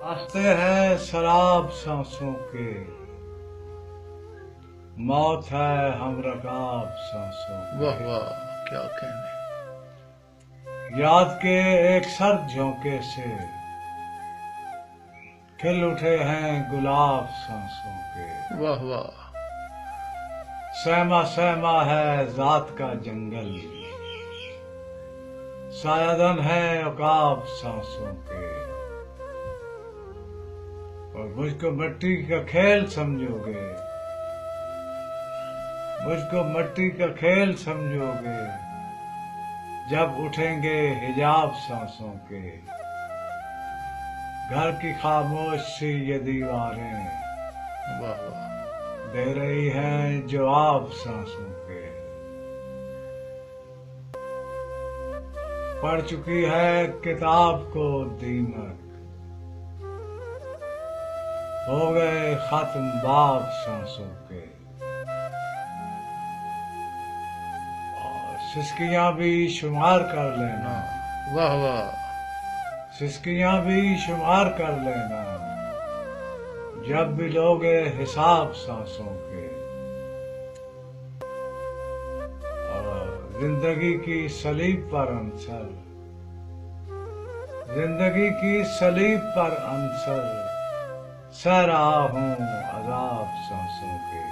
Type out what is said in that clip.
रास्ते हैं शराब सांसों के, मौत है हम रकाब सांसों वाह के। वाह, क्या कहने। याद के एक सर्द झोंके से खिल उठे हैं गुलाब सांसों के। वाह वाह। सहमा सहमा है जात का जंगल, सायादन है उकाब सांसों के। और मुझको मिट्टी का खेल समझोगे, मुझको मिट्टी का खेल समझोगे, जब उठेंगे हिजाब सांसों के। घर की खामोश सी ये दीवारें वाह वाह। दे रही हैं जवाब सांसों के। पढ़ चुकी है किताब को दीमक, हो गए खत्म बाब सांसों के। और सिसकियां भी शुमार कर लेना, वाह वाह। सिसकियां भी शुमार कर लेना, जब भी लोगे हिसाब सांसों के। और जिंदगी की सलीब पर अनसर, जिंदगी की सलीब पर अनसर, सह रहा हूँ अजाब सांसों के।